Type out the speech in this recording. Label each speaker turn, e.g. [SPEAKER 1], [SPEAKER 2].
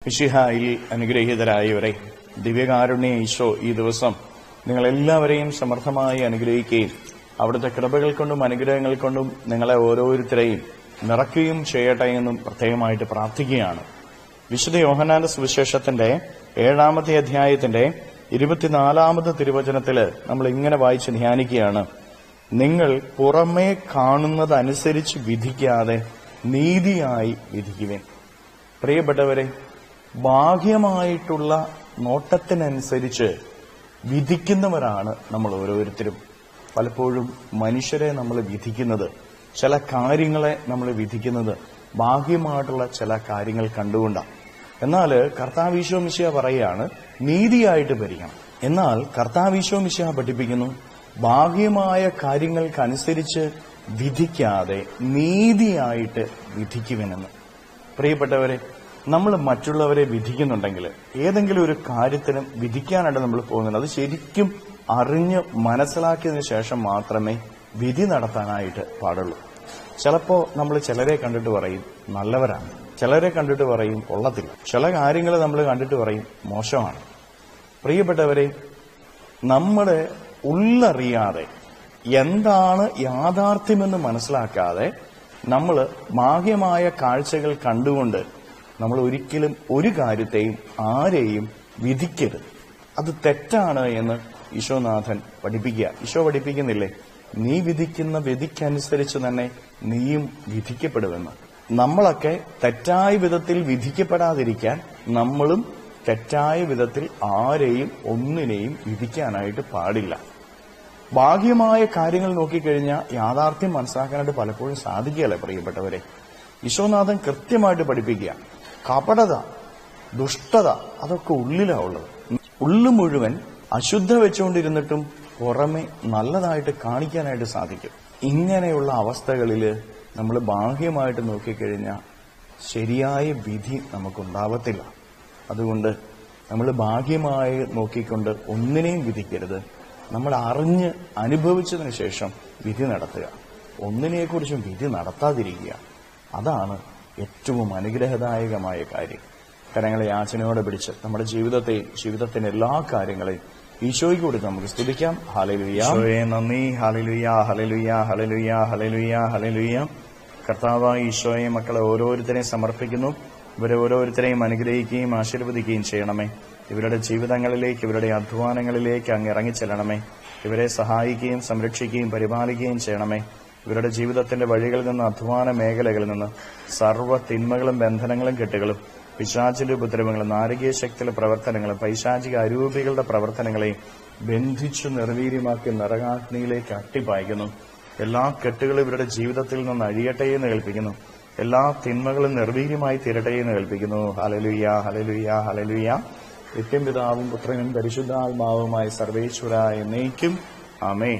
[SPEAKER 1] മിശിഹായിൽ അനുഗ്രഹീതരായവരെ, ദിവ്യകാരുണ്യ ഈശോ ഈ ദിവസം നിങ്ങളെല്ലാവരെയും സമർത്ഥമായി അനുഗ്രഹിക്കുകയും അവിടുത്തെ കൃപകൾ കൊണ്ടും അനുഗ്രഹങ്ങൾ കൊണ്ടും നിങ്ങളെ ഓരോരുത്തരെയും നിറയ്ക്കുകയും ചെയ്യട്ടെ എന്നും പ്രത്യേകമായിട്ട് പ്രാർത്ഥിക്കുകയാണ്. വിശുദ്ധ യോഹന്നാന്റെ സുവിശേഷത്തിന്റെ 7-ാമത്തെ അധ്യായത്തിന്റെ 24-ാമത്തെ തിരുവചനത്തില് നമ്മൾ ഇങ്ങനെ വായിച്ച് ധ്യാനിക്കുകയാണ്: നിങ്ങൾ പുറമേ കാണുന്നതനുസരിച്ച് വിധിക്കാതെ നീതിയായി വിധിക്കുവിൻ. പ്രിയപ്പെട്ടവരെ, ബാഹ്യമായിട്ടുള്ള നോട്ടത്തിനനുസരിച്ച് വിധിക്കുന്നവരാണ് നമ്മൾ ഓരോരുത്തരും. പലപ്പോഴും മനുഷ്യരെ നമ്മൾ വിധിക്കുന്നത്, ചില കാര്യങ്ങളെ നമ്മൾ വിധിക്കുന്നത് ബാഹ്യമായിട്ടുള്ള ചില കാര്യങ്ങൾ കണ്ടുകൊണ്ടാണ്. എന്നാൽ കർത്താവ് ഈശോ മിശിഹ പറയുകയാണ് നീതിയായിട്ട് ഭരിക്കണം. എന്നാൽ കർത്താവ് ഈശോ മിശിഹ പഠിപ്പിക്കുന്നു ബാഹ്യമായ കാര്യങ്ങൾക്കനുസരിച്ച് വിധിക്കാതെ നീതിയായിട്ട് വിധിക്കുമെന്ന്. പ്രിയപ്പെട്ടവരെ, നമ്മൾ മറ്റുള്ളവരെ വിധിക്കുന്നുണ്ടെങ്കിൽ, ഏതെങ്കിലും ഒരു കാര്യത്തിനും വിധിക്കാനായിട്ട് നമ്മൾ പോകുന്നുണ്ട്, അത് ശരിക്കും അറിഞ്ഞ് മനസ്സിലാക്കിയതിനു ശേഷം മാത്രമേ വിധി നടത്താനായിട്ട് പാടുള്ളൂ. ചിലപ്പോ നമ്മൾ ചിലരെ കണ്ടിട്ട് പറയും നല്ലവരാണ്, ചിലരെ കണ്ടിട്ട് പറയും കൊള്ളത്തില്ല, ചില കാര്യങ്ങൾ നമ്മൾ കണ്ടിട്ട് പറയും മോശമാണ്. പ്രിയപ്പെട്ടവരെ, നമ്മുടെ ഉള്ളറിയാതെ എന്താണ് യാഥാർത്ഥ്യമെന്ന് മനസ്സിലാക്കാതെ നമ്മൾ ബാഹ്യമായ കാഴ്ചകൾ കണ്ടുകൊണ്ട് നമ്മൾ ഒരിക്കലും ഒരു കാര്യത്തെയും ആരെയും വിധിക്കരുത്. അത് തെറ്റാണ് എന്ന് ഈശോനാഥൻ പഠിപ്പിക്കുക. ഈശോ പഠിപ്പിക്കുന്നില്ലേ, നീ വിധിക്കുന്ന വിധിക്കനുസരിച്ച് തന്നെ നീയും വിധിക്കപ്പെടുമെന്ന്. നമ്മളൊക്കെ തെറ്റായ വിധത്തിൽ വിധിക്കപ്പെടാതിരിക്കാൻ നമ്മളും തെറ്റായ വിധത്തിൽ ആരെയും ഒന്നിനെയും വിധിക്കാനായിട്ട് പാടില്ല. ബാഹ്യമായ കാര്യങ്ങൾ നോക്കിക്കഴിഞ്ഞാൽ യാഥാർത്ഥ്യം മനസ്സിലാക്കാനായിട്ട് പലപ്പോഴും സാധിക്കുകയല്ലേ പ്രിയപ്പെട്ടവരെ. ഈശോനാഥൻ കൃത്യമായിട്ട് പഠിപ്പിക്കുക, കപടത, ദുഷ്ടത അതൊക്കെ ഉള്ളിലാ ഉള്ളത്. ഉള്ളു മുഴുവൻ അശുദ്ധ വെച്ചുകൊണ്ടിരുന്നിട്ടും പുറമെ നല്ലതായിട്ട് കാണിക്കാനായിട്ട് സാധിക്കും. ഇങ്ങനെയുള്ള അവസ്ഥകളിൽ നമ്മൾ ബാഹ്യമായിട്ട് നോക്കിക്കഴിഞ്ഞാൽ ശരിയായ വിധി നമുക്കുണ്ടാവത്തില്ല. അതുകൊണ്ട് നമ്മൾ ബാഹ്യമായി നോക്കിക്കൊണ്ട് ഒന്നിനെയും വിധിക്കരുത്. നമ്മൾ അറിഞ്ഞ് അനുഭവിച്ചതിന് ശേഷം വിധി നടത്തുക. ഒന്നിനെക്കുറിച്ചും വിധി നടത്താതിരിക്കുക. അതാണ് ഏറ്റവും അനുഗ്രഹദായകമായ കാര്യം. കരങ്ങളെ യാചനയോടെ പിടിച്ച് നമ്മുടെ ജീവിതത്തിന്റെ എല്ലാ കാര്യങ്ങളെയും ഈശോയ്ക്ക് കൊടുത്ത് നമുക്ക് സ്തുതിക്കാം. ഹല്ലേലൂയ, ഈശോയെ നന്ദി. Hallelujah, hallelujah, hallelujah, hallelujah, hallelujah. കർത്താവായ ഈശോയെ മക്കളെ ഓരോരുത്തരെയും സമർപ്പിക്കുന്നു. ഇവരെ ഓരോരുത്തരെയും അനുഗ്രഹിക്കുകയും ആശീർവദിക്കുകയും ചെയ്യണമേ. ഇവരുടെ ജീവിതങ്ങളിലേക്ക്, ഇവരുടെ അധ്വാനങ്ങളിലേക്ക് അങ്ങ് ഇറങ്ങിച്ചെല്ലണമേ. ഇവരെ സഹായിക്കുകയും സംരക്ഷിക്കുകയും പരിപാലിക്കുകയും ചെയ്യണമേ. ഇവരുടെ ജീവിതത്തിന്റെ വഴികളിൽ നിന്ന്, അധ്വാന മേഖലകളിൽ നിന്ന് സർവ്വ തിന്മകളും ബന്ധനങ്ങളും കെട്ടുകളും പിശാചിന്റെ ഉപദ്രവങ്ങളും നാരകീയ ശക്തിയുടെ പ്രവർത്തനങ്ങളും പൈശാചിക അരൂപികളുടെ പ്രവർത്തനങ്ങളെയും ബന്ധിച്ചു നിർവീര്യമാക്കി നരകാഗ്നിയിലേക്ക് അട്ടിപ്പായിക്കുന്നു. എല്ലാ കെട്ടുകളും ഇവരുടെ ജീവിതത്തിൽ നിന്ന് അഴിയട്ടെ എന്ന് കൽപ്പിക്കുന്നു. എല്ലാ തിന്മകളും നിർവീര്യമായി തീരട്ടെ എന്ന് കൽപ്പിക്കുന്നു. Hallelujah, hallelujah, hallelujah. നിത്യം പിതാവും പുത്രനും പരിശുദ്ധാത്മാവുമായി സർവേശ്വരായ എന്നേക്കും ആമേൻ.